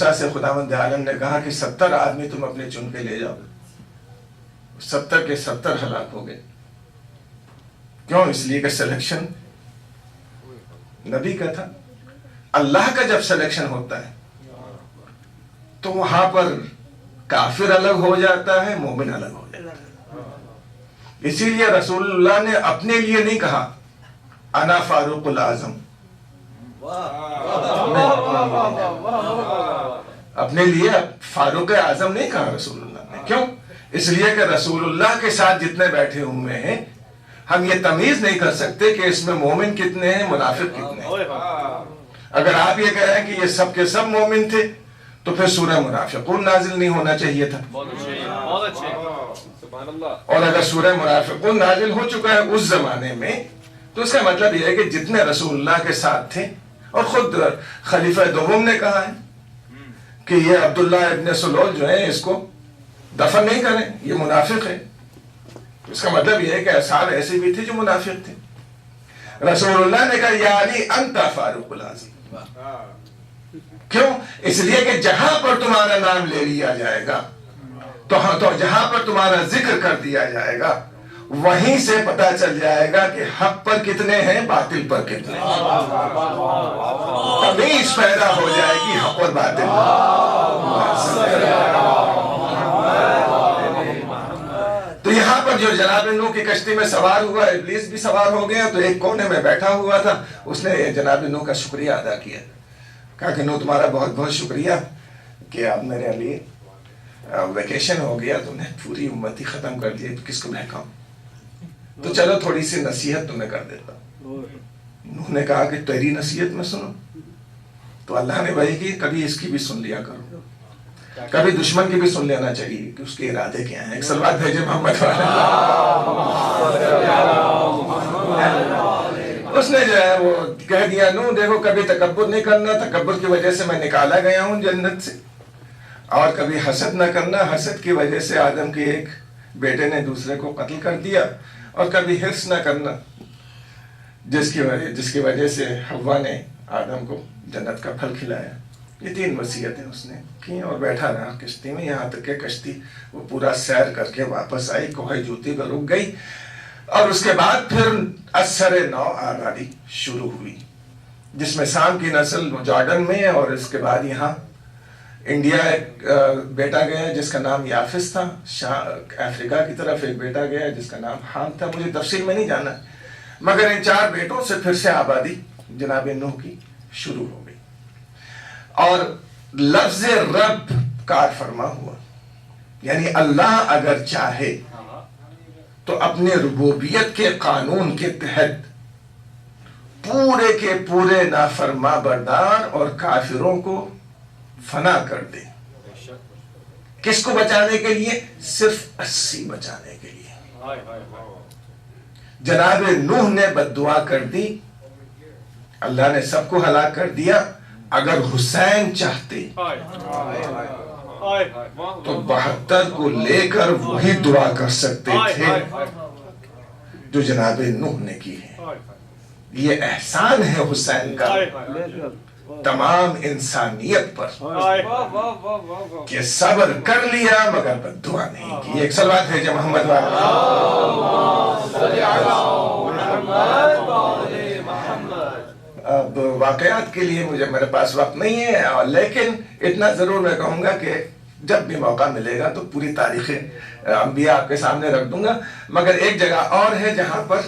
موسیٰ سے خداوند عالم نے کہا کہ 70 آدمی تم اپنے چن کے لے جاؤ، 70 کے 70 ہلاک ہو گئے. کیوں؟ اس لیے کہ سلیکشن نبی کا تھا. اللہ کا جب سلیکشن ہوتا ہے تو وہاں پر کافر الگ ہو جاتا ہے، مومن الگ ہو جاتا ہے. اسی لیے رسول اللہ نے اپنے لیے نہیں کہا انا فاروق الاعظم، اپنے لیے فاروق اعظم نہیں کہا رسول اللہ نے. کیوں؟ اس لیے کہ رسول اللہ کے ساتھ جتنے بیٹھے ہوئے ہیں ہم یہ تمیز نہیں کر سکتے کہ اس میں مومن کتنے ہیں، منافق کتنے ہیں. اگر آپ یہ کہہ رہے ہیں کہ یہ سب کے سب مومن تھے تو پھر سورہ منافقون نازل نہیں ہونا چاہیے تھا. اور اگر سورہ منافقون نازل ہو چکا ہے اس زمانے میں تو اس کا مطلب یہ ہے کہ جتنے رسول اللہ کے ساتھ تھے، اور خود خلیفہ دوم نے کہا ہے کہ یہ عبداللہ ابن سلول جو ہے اس کو دفن نہیں کریں، یہ منافق ہے. اس کا مطلب یہ ہے کہ اصحاب ایسے بھی تھے جو منافق تھے. رسول اللہ نے کہا یا علی انت فاروق الاعظم. کیوں؟ اس لیے کہ جہاں پر تمہارا نام لے لیا جائے گا تو جہاں پر تمہارا ذکر کر دیا جائے گا وہیں سے پتا چل جائے گا کہ حق پر کتنے ہیں، باطل پر کتنے ہیں. تمیز پیدا ہو جائے گی حق اور باطل. تو یہاں پر جو جناب نوح کی کشتی میں سوار ہوا، ابلیس بھی سوار ہو گیا، تو ایک کونے میں بیٹھا ہوا تھا. اس نے جناب نوح کا شکریہ ادا کیا، کہا کہ نوح تمہارا بہت بہت شکریہ کہ آپ میرے لیے ویکیشن ہو گیا، تم نے پوری امتی ختم کر دی، کس کو بہکاؤں، تو چلو تھوڑی سی نصیحت تمہیں کر دیتا. نوح نے کہا کہ تیری نصیحت میں سنو. تو اللہ نے وحی کی کبھی اس کی بھی سن لیا کرو، کبھی دشمن کی بھی سن لینا چاہیے کہ اس کے ارادے کیا ہیں. ایک سلوات بھیجے محمد والے. اس نے جو ہے وہ کہہ دیا نوح دیکھو کبھی تکبر نہیں کرنا، تکبر کی وجہ سے میں نکالا گیا ہوں جنت سے. اور کبھی حسد نہ کرنا، حسد کی وجہ سے آدم کے ایک بیٹے نے دوسرے کو قتل کر دیا. اور کبھی حرص نہ کرنا، جس کی وجہ سے حوا نے آدم کو جنت کا پھل کھلایا. یہ 3 وصیتیں اس نے کی اور بیٹھا رہا کشتی میں، یہاں تک کہ کشتی وہ پورا سیر کر کے واپس آئی، کوہ جوتی پر رک گئی. اور اس کے بعد پھر اثر نو آبادی شروع ہوئی، جس میں سام کی نسل جارڈن میں، اور اس کے بعد یہاں انڈیا ایک بیٹا گیا جس کا نام یافس تھا. افریقہ کی طرف ایک بیٹا گیا جس کا نام حام تھا. مجھے تفصیل میں نہیں جانا، مگر ان 4 بیٹوں سے پھر سے آبادی جناب نوح کی شروع ہو گئی. اور لفظ رب کار فرما ہوا، یعنی اللہ اگر چاہے تو اپنے ربوبیت کے قانون کے تحت پورے کے پورے نافرما بردار اور کافروں کو فنا کر دے. کس کو بچانے کے لیے؟ صرف 80 بچانے کے لیے. جناب نوح نے بد دعا کر دی، اللہ نے سب کو ہلاک کر دیا. اگر حسین چاہتے تو 72 کو لے کر وہی دعا کر سکتے تھے جو جناب نوح نے کی ہے. یہ احسان ہے حسین کا تمام انسانیت پر کہ صبر کر لیا مگر بد دعا نہیں کی. ایک سلوات بھیجے محمد والا. اب واقعات کے لیے میرے پاس وقت نہیں ہے، لیکن اتنا ضرور میں کہوں گا کہ جب بھی موقع ملے گا تو پوری تاریخ انبیاء آپ کے سامنے رکھ دوں گا. مگر ایک جگہ اور ہے جہاں پر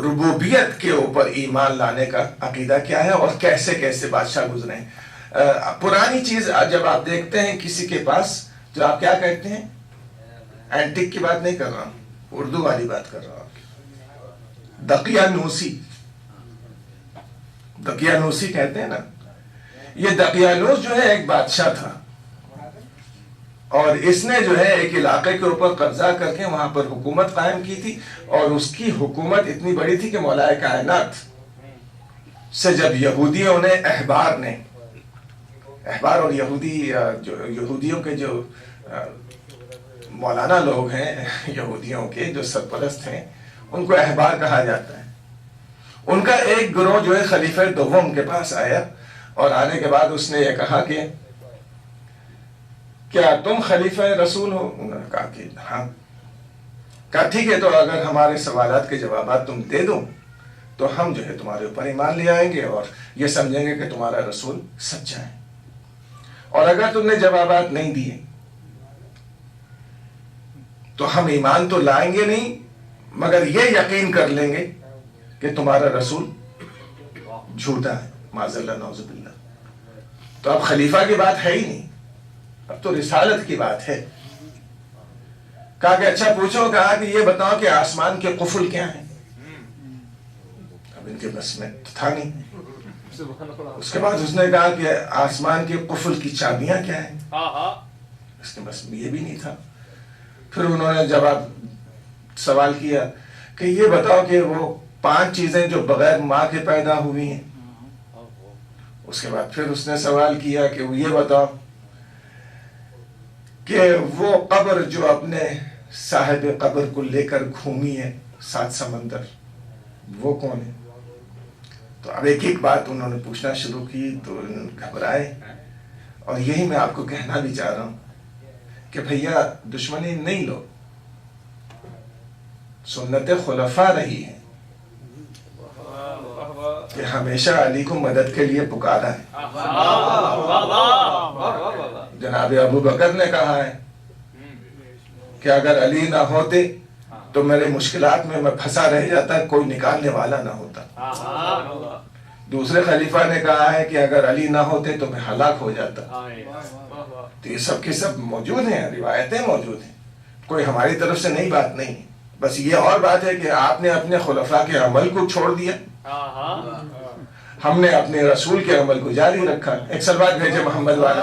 ربوبیت کے اوپر ایمان لانے کا عقیدہ کیا ہے اور کیسے کیسے بادشاہ گزرے ہیں. پرانی چیز جب آپ دیکھتے ہیں کسی کے پاس، جو آپ کیا کہتے ہیں، اینٹک کی بات نہیں کر رہا ہوں، اردو والی بات کر رہا ہوں. دقیانوسی کہتے ہیں نا. یہ دقیانوس جو ہے ایک بادشاہ تھا، اور اس نے جو ہے ایک علاقے کے اوپر قبضہ کر کے وہاں پر حکومت قائم کی تھی. اور اس کی حکومت اتنی بڑی تھی کہ مولا کائنات سے جب یہودیوں نے احبار اور یہودیوں کے جو مولانا لوگ ہیں، یہودیوں کے جو سرپرست ہیں، ان کو احبار کہا جاتا ہے. ان کا ایک گروہ جو ہے خلیفہ دوم کے پاس آیا، اور آنے کے بعد اس نے یہ کہا کہ کیا تم خلیفہ رسول ہو؟ انہوں نے کہا کہ ہاں. کہا ٹھیک ہے، تو اگر ہمارے سوالات کے جوابات تم دے دو تو ہم جو ہے تمہارے اوپر ایمان لے آئیں گے اور یہ سمجھیں گے کہ تمہارا رسول سچا ہے. اور اگر تم نے جوابات نہیں دیے تو ہم ایمان تو لائیں گے نہیں، مگر یہ یقین کر لیں گے کہ تمہارا رسول جھوٹا ہے، معاذ اللہ نعوذ باللہ. تو اب خلیفہ کی بات ہے ہی نہیں، اب تو رسالت کی بات ہے. کہا کہ اچھا پوچھو. کہا کہ یہ بتاؤ کہ آسمان کے قفل کیا ہیں؟ اب ان کے بس میں تھا نہیں. اس کے بعد اس نے کہا کہ آسمان کے قفل کی چابیاں کیا ہیں؟ اس کے بس میں یہ بھی نہیں تھا. پھر انہوں نے جواب سوال کیا کہ یہ بتاؤ کہ وہ 5 چیزیں جو بغیر ماں کے پیدا ہوئی ہیں. اس کے بعد پھر اس نے سوال کیا کہ وہ یہ بتاؤ کہ وہ قبر جو اپنے صاحب قبر کو لے کر گھومی ہے 7 سمندر، وہ کون ہے؟ تو اب ایک ایک بات انہوں نے پوچھنا شروع کی تو گھبرائے. اور یہی میں آپ کو کہنا بھی چاہ رہا ہوں کہ بھیا دشمنی نہیں لو، سنت خلفاء رہی ہے کہ ہمیشہ علی کو مدد کے لیے پکارا ہے. جناب ابو بکر نے کہا ہے کہ اگر علی نہ ہوتے تو میرے مشکلات میں پھنسا رہ جاتا، کوئی نکالنے والا نہ ہوتا. دوسرے خلیفہ نے کہا ہے کہ اگر علی نہ ہوتے تو میں ہلاک ہو جاتا. تو یہ سب کے سب موجود ہیں، روایتیں موجود ہیں، کوئی ہماری طرف سے نئی بات نہیں. بس یہ اور بات ہے کہ آپ نے اپنے خلفاء کے عمل کو چھوڑ دیا، ہم نے اپنے رسول کے عمل کو جاری رکھا. ایک سلوات بھیجے محمد والے.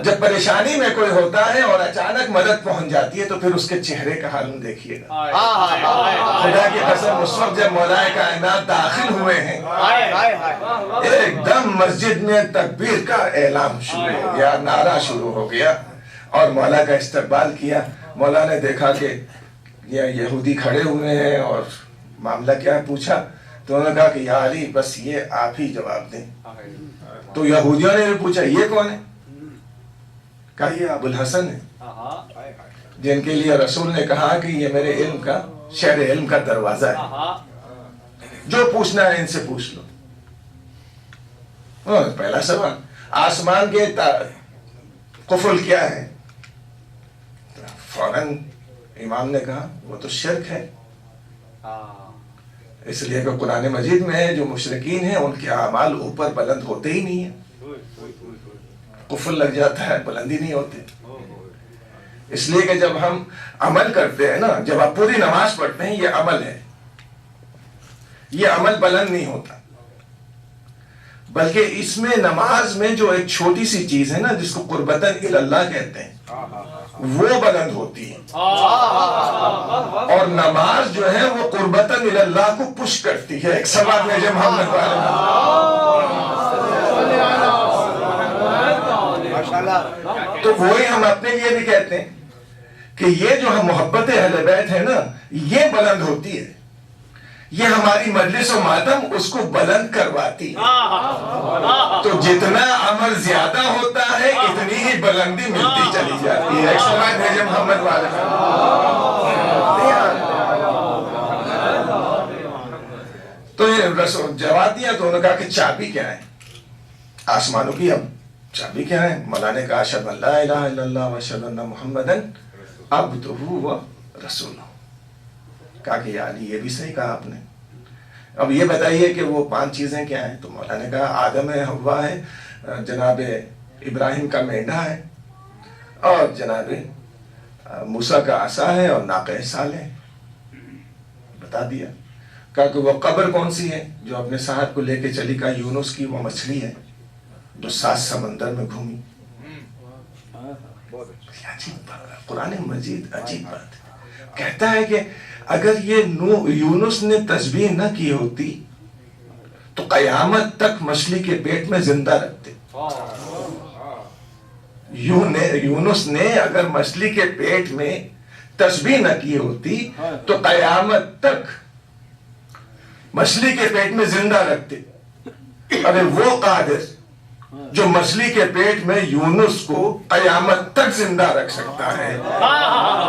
جب پریشانی میں کوئی ہوتا ہے اور اچانک مدد پہنچ جاتی ہے تو پھر اس کے چہرے کا حال دیکھیے گا. خدا کی قسم اس وقت جب مولائے کائنات داخل ہوئے ہیں ایک دم مسجد میں تکبیر کا اعلان شروع ہو گیا، نعرہ شروع ہو گیا اور مولا کا استقبال کیا. مولا نے دیکھا کہ یہ یہودی کھڑے ہوئے ہیں اور معاملہ کیا پوچھا تو انہوں نے کہا کہ یا علی بس یہ آپ ہی جواب دیں. تو یہودیوں نے بھی پوچھا یہ کون ہے؟ کہا یہ ابو الحسن ہے جن کے لیے رسول نے کہا کہ یہ میرے علم کا شہر علم کا دروازہ ہے، جو پوچھنا ہے ان سے پوچھ لو. پہلا سوال آسمان کے قفل کیا ہے؟ فوراً امام نے کہا وہ تو شرک ہے، اس لیے کہ قرآن مجید میں جو مشرکین ہیں ان کے اعمال اوپر بلند ہوتے ہی نہیں ہیں، قفل لگ جاتا ہے، بلندی نہیں ہوتی. اس لیے کہ جب ہم عمل کرتے ہیں نا، جب آپ پوری نماز پڑھتے ہیں، یہ عمل ہے، یہ عمل بلند نہیں ہوتا، بلکہ اس میں نماز میں جو ایک چھوٹی سی چیز ہے نا جس کو قربتاً اللہ کہتے ہیں وہ بلند ہوتی ہے، اور نماز جو ہے وہ قربتاً اللہ کو پش کرتی ہے. ایک سوال ہے جب ہم تو وہی ہم اپنے لیے بھی کہتے ہیں کہ یہ جو ہم محبت اہل بیت ہے نا یہ بلند ہوتی ہے، یہ ہماری مجلس و ماتم اس کو بلند کرواتی ہے. تو جتنا عمل زیادہ ہوتا ہے اتنی ہی بلندی ملتی چلی جاتی ہے. ایک سوال ہے جب محمد والے تو جواب دیا تو انہوں نے کہا کہ چابی کیا ہے آسمانوں کی؟ اب چابی کیا ہے؟ مولا نے کہا اشہد ان لا الہ الا اللہ و اشہد ان محمدن عبدہ و رسولہ. کہا کہ یا علی یہ بھی صحیح کہا آپ نے، اب یہ بتائیے کہ وہ 5 چیزیں کیا ہیں؟ تو مولا نے کہا آدم ہے، حوا ہے، جناب ابراہیم کا مینڈا ہے، اور جناب موسیٰ کا عصا ہے، اور ناقہ صالح. بتا دیا. کہا کہ وہ قبر کون سی ہے جو اپنے صاحب کو لے کے چلی؟ کہا یونس کی وہ مچھلی ہے جو 7 سمندر میں گھومی. عجیب بات، قرآن مجید عجیب بات ہے. کہتا ہے کہ اگر یہ یونس نے تسبیح نہ کی ہوتی تو قیامت تک مچھلی کے پیٹ میں زندہ رکھتے. یونس نے اگر مچھلی کے پیٹ میں تسبیح نہ کی ہوتی تو قیامت تک مچھلی کے پیٹ میں زندہ رکھتے. ارے وہ قادر جو مچھلی کے پیٹ میں یونس کو قیامت تک زندہ رکھ سکتا ہے،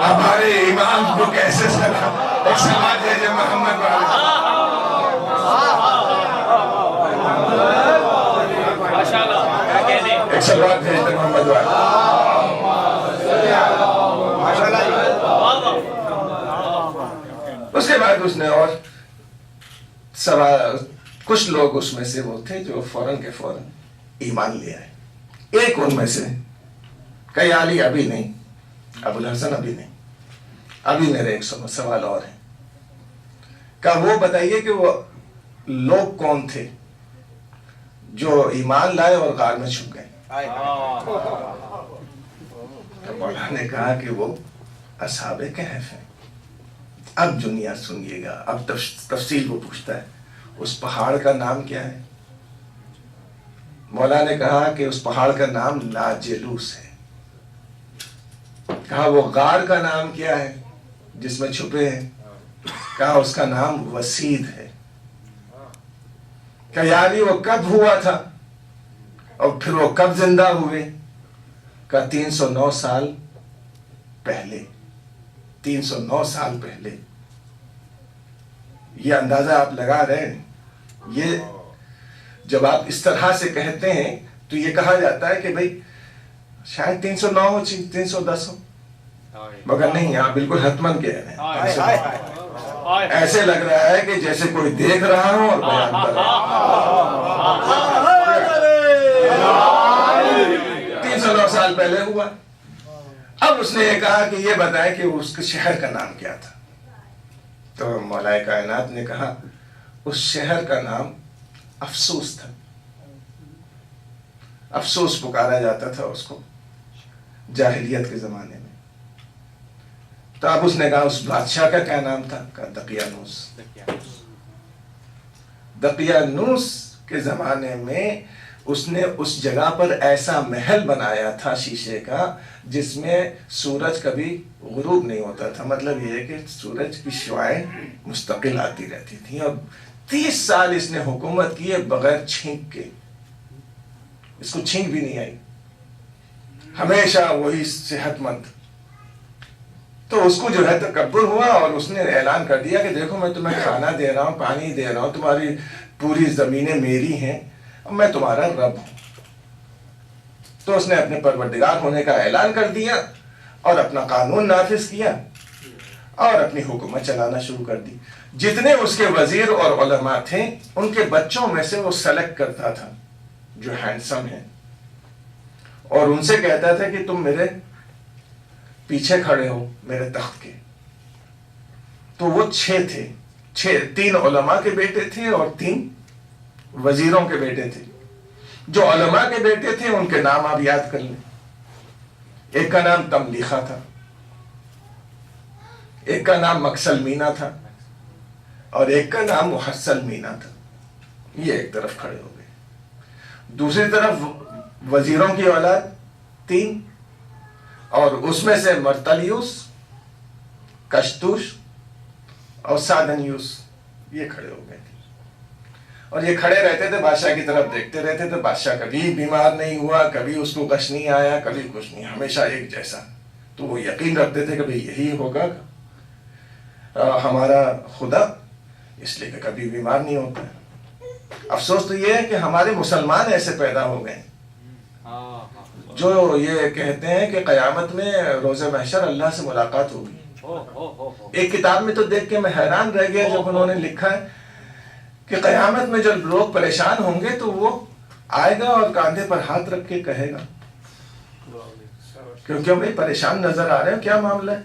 ہمارے ایمان کو کیسے سلام ایک سماج ہے جو محمد ایک سلوات بھیجتے محمد اس کے بعد اس نے اور سوال، کچھ لوگ اس میں سے وہ تھے جو فوراً کے فوراً ایمان لے آئے۔ ایک ان میں سے کئی علی ابھی نہیں، ابو الحسن ابھی نہیں، ابھی میرے ایک سوال اور ہیں، کہ وہ بتائیے کہ وہ لوگ کون تھے جو ایمان لائے اور غار میں چھپ گئے؟ تو مولا نے کہا کہ وہ اصحاب کہف ہیں۔ اب دنیا سنیے گا، اب تفصیل وہ پوچھتا ہے اس پہاڑ کا نام کیا ہے؟ مولا نے کہا کہ اس پہاڑ کا نام ناجلوس ہے۔ کہا وہ غار کا نام کیا ہے جس میں چھپے ہیں؟ کہا اس کا نام وسید ہے۔ کہ یعنی وہ کب ہوا تھا اور پھر وہ کب زندہ ہوئے؟ کہ 309 سال پہلے، 309 سال پہلے۔ یہ اندازہ آپ لگا رہے ہیں، یہ جب آپ اس طرح سے کہتے ہیں تو یہ کہا جاتا ہے کہ بھئی شاید 309 ہو، 310 ہو، مگر نہیں، آپ بالکل حتماً کہہ رہے ہیں۔ ایسے لگ رہا ہے کہ جیسے کوئی دیکھ رہا ہو اور بیان کر رہا ہو۔ 309 سال پہلے ہوا۔ اب اس نے یہ کہا کہ یہ بتائیں کہ اس کے شہر کا نام کیا تھا؟ تو مولا کائنات نے کہا اس شہر کا نام افسوس تھا۔ افسوس پکارا جاتا تھا اس کو جاہلیت کے زمانے میں۔ تو اب اس نے کہا اس بادشاہ کا کیا نام تھا؟ کہا دقیانوس۔ دقیانوس کے زمانے میں اس نے اس جگہ پر ایسا محل بنایا تھا شیشے کا جس میں سورج کبھی غروب نہیں ہوتا تھا۔ مطلب یہ ہے کہ سورج کی شعائیں مستقل آتی رہتی تھیں، اور 30 سال اس نے حکومت کی ہے بغیر چھینک کے، اس کو چھینک بھی نہیں آئی، ہمیشہ وہی صحت مند۔ تو اس کو جو ہے تکبر ہوا اور اس نے اعلان کر دیا کہ دیکھو میں تمہیں کھانا دے رہا ہوں، پانی دے رہا ہوں، تمہاری پوری زمینیں میری ہیں، میں تمہارا رب ہوں۔ تو اس نے اپنے پروردگار ہونے کا اعلان کر دیا اور اپنا قانون نافذ کیا اور اپنی حکومت چلانا شروع کر دی۔ جتنے اس کے وزیر اور علماء تھے ان کے بچوں میں سے وہ سلیکٹ کرتا تھا جو ہینڈسم ہیں، اور ان سے کہتا تھا کہ تم میرے پیچھے کھڑے ہو میرے تخت کے۔ تو وہ 6 تھے، 3 علماء کے بیٹے تھے اور 3 وزیروں کے بیٹے تھے۔ جو علماء کے بیٹے تھے ان کے نام آپ یاد کر لیں۔ ایک کا نام تملیخہ تھا، ایک کا نام مکسل مینا تھا، اور ایک کا نام محسل مینا تھا۔ یہ ایک طرف کھڑے ہو گئے۔ دوسری طرف وزیروں کی اولاد 3، اور اس میں سے مرتلیوس، کشتوش اور سادنیوس یہ کھڑے ہو گئے تھے، اور یہ کھڑے رہتے تھے بادشاہ کی طرف دیکھتے رہتے تھے۔ بادشاہ کبھی بیمار نہیں ہوا، کبھی اس کو غش نہیں آیا، کبھی کچھ نہیں، ہمیشہ ایک جیسا۔ تو وہ یقین رکھتے تھے کہ بھئی یہی ہوگا ہمارا خدا، اس لیے کہ کبھی بیمار نہیں ہوتا ہے۔ افسوس تو یہ ہے کہ ہمارے مسلمان ایسے پیدا ہو گئے جو یہ کہتے ہیں کہ قیامت میں روز محشر اللہ سے ملاقات ہوگی۔ ایک کتاب میں تو دیکھ کے میں حیران رہ گیا جب انہوں نے لکھا ہے کہ قیامت میں جب لوگ پریشان ہوں گے تو وہ آئے گا اور کاندھے پر ہاتھ رکھ کے کہے گا کیوں بھائی پریشان نظر آ رہے ہیں، کیا معاملہ ہے؟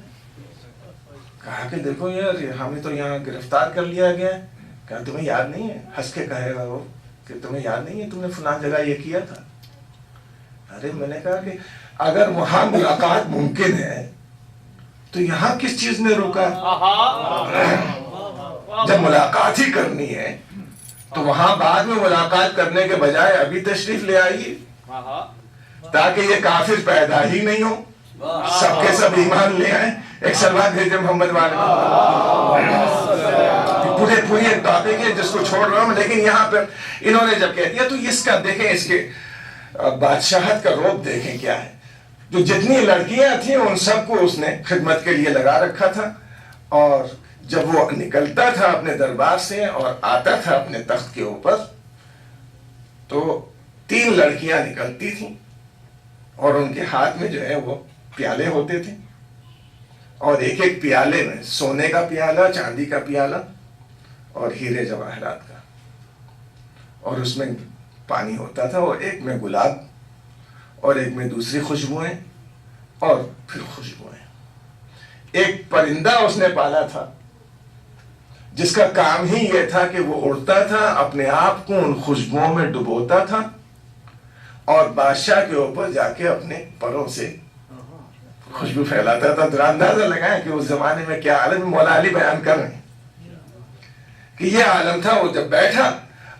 کہا کہ دیکھو یار ہمیں تو یہاں گرفتار کر لیا گیا ہے۔ کہا تمہیں یاد نہیں ہے؟ ہنس کے کہے گا وہ کہ تمہیں یاد نہیں ہے تم نے فلاں جگہ یہ کیا تھا؟ ارے میں نے کہا کہ اگر وہاں ملاقات ممکن ہے تو یہاں کس چیز نے روکا ہے؟ جب ملاقات ہی کرنی ہے تو وہاں بعد میں ملاقات کرنے کے بجائے ابھی تشریف لے آئیے تاکہ یہ کافر پیدا ہی نہیں ہو، سب کے سب ایمان لے آئیں۔ ایک سلوات بھیجے محمد والے۔ پوری ایک ٹاپک ہے جس کو چھوڑ رہا ہوں، لیکن یہاں پر انہوں نے جب کہہ دیا تو اس کا دیکھیں، اس کے بادشاہت کا روب دیکھیں کیا ہے. جو جتنی لڑکیاں تھیں ان سب کو اس نے خدمت کے لیے لگا رکھا تھا، اور جب وہ نکلتا تھا اپنے دربار سے اور آتا تھا اپنے تخت کے اوپر تو 3 لڑکیاں نکلتی تھیں، اور ان کے ہاتھ میں جو ہے وہ پیالے ہوتے تھے، اور ایک ایک پیالے میں سونے کا پیالہ، چاندی کا پیالہ اور ہیرے جواہرات کا، اور اس میں پانی ہوتا تھا، اور ایک میں گلاب اور ایک میں دوسری خوشبوئیں اور پھر خوشبوئیں. ایک پرندہ اس نے پالا تھا جس کا کام ہی یہ تھا کہ وہ اڑتا تھا، اپنے آپ کو ان خوشبوؤں میں ڈبوتا تھا اور بادشاہ کے اوپر جا کے اپنے پروں سے خوشبو پھیلاتا تھا. تو اندازہ لگائیں کہ اس زمانے میں کیا عالم مولا علی بیان کر رہے ہیں کہ یہ عالم تھا. وہ جب بیٹھا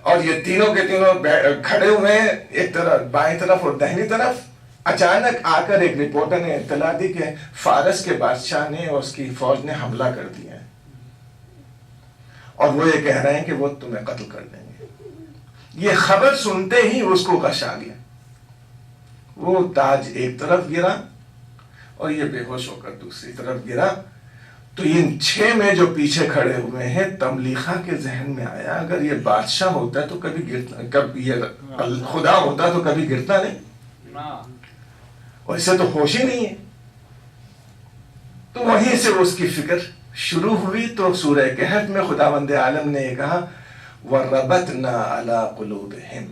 اور یہ تینوں کے تینوں کھڑے ہوئے ہیں ایک طرف بائیں طرف اور دہنی طرف، اچانک آ کر ایک رپورٹر نے اطلاع دی کہ فارس کے بادشاہ نے اور اس کی فوج نے حملہ کر دیا ہے، اور وہ یہ کہہ رہے ہیں کہ وہ تمہیں قتل کر دیں گے. یہ خبر سنتے ہی اس کو غش آ گیا، وہ تاج ایک طرف گرا اور یہ بے ہوش ہو کر دوسری طرف گرا. تو ان 6 میں جو پیچھے کھڑے ہوئے ہیں، تملیخہ کے ذہن میں آیا اگر یہ بادشاہ ہوتا تو کبھی گرتا، کبھی یہ خدا ہوتا تو کبھی گرتا نہیں، اور اسے تو ہوش ہی نہیں ہے. تو وہیں سے اس کی فکر شروع ہوئی. تو سورہ کہف میں خداوند عالم نے یہ کہا وَرَبَطْنَا عَلَىٰ قُلُوبِهِمْ،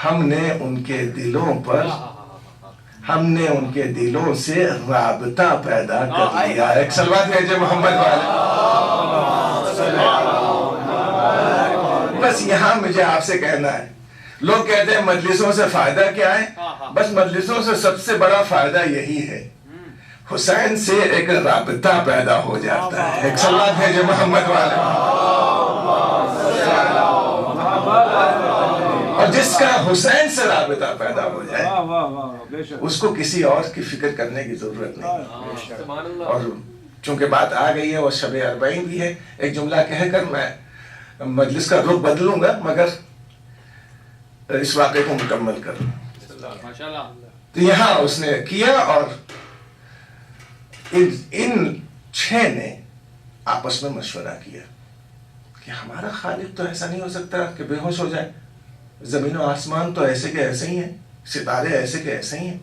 ہم نے ان کے دلوں پر، ہم نے ان کے دلوں سے رابطہ پیدا کر لیا. ایک صلوات بھیجے محمد والے. بس یہاں مجھے آپ سے کہنا ہے، لوگ کہتے ہیں مجلسوں سے فائدہ کیا ہے؟ بس مجلسوں سے سب سے بڑا فائدہ یہی ہے، حسین سے ایک رابطہ پیدا ہو جاتا ہے. ایک صلوات بھیجے محمد والے. اور جس کا حسین سے رابطہ پیدا ہو جائے اس کو کسی اور کی فکر کرنے کی ضرورت نہیں. اور چونکہ بات آ گئی ہے اور شب اربعین بھی ہے، ایک جملہ کہہ کر میں مجلس کا رخ بدلوں گا، مگر اس واقعے کو مکمل کروں. تو یہاں اس نے کیا، اور ان 6 نے آپس میں مشورہ کیا کہ ہمارا خالق تو ایسا نہیں ہو سکتا کہ بے ہوش ہو جائے، زمین و آسمان تو ایسے کے ایسے ہی ہیں، ستارے ایسے کے ایسے ہی ہیں.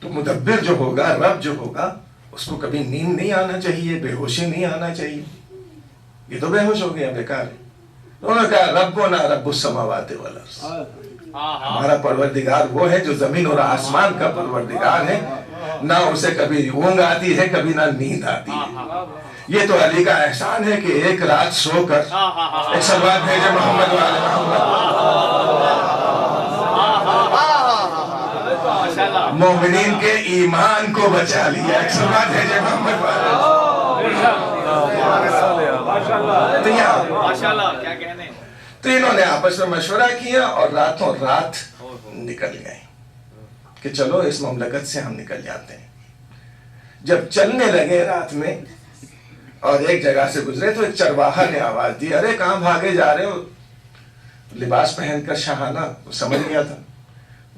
تو مدبر جو ہوگا، رب جو ہوگا، اس کو کبھی نیند نہیں آنا چاہیے، بے ہوشی نہیں آنا چاہیے. یہ تو بے ہوش ہو گیا، بیکار ہے. انہوں نے کہا ربنا رب السماوات والارض، ہمارا پروردگار وہ ہے جو زمین اور آسمان کا پروردگار ہے، نہ اسے کبھی اونگ آتی ہے کبھی نہ نیند آتی ہے. یہ تو علی کا احسان ہے کہ ایک رات سو کر، ایک صلوات بھیجے محمد والے محمد، مومنین کے ایمان کو بچا لیا. ایک صلوات بھیجے محمد والے. تو انہوں نے آپس میں مشورہ کیا اور راتوں رات نکل گئے کہ چلو اس مملکت سے ہم نکل جاتے ہیں. جب چلنے لگے رات میں اور ایک جگہ سے گزرے تو ایک چرواہا نے آواز دی، ارے کہاں بھاگے جا رہے ہو؟ لباس پہن کر شاہانہ، وہ سمجھ گیا تھا.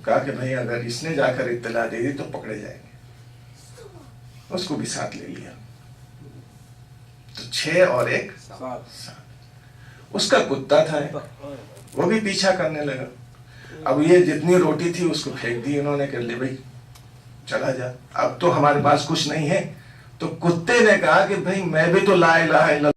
کہا کہ بھئی اگر اس نے جا کر اطلاع دے دی تو پکڑے جائیں گے. اس کو بھی ساتھ لے لیا. تو 6 اور 1 7. اس کا کتا تھا وہ بھی پیچھا کرنے لگا. اب یہ جتنی روٹی تھی اس کو پھینک دی انہوں نے کہ لے بھئی چلا جا، اب تو ہمارے پاس کچھ نہیں ہے. تو کتے نے کہا کہ بھئی میں بھی تو لا الہ الا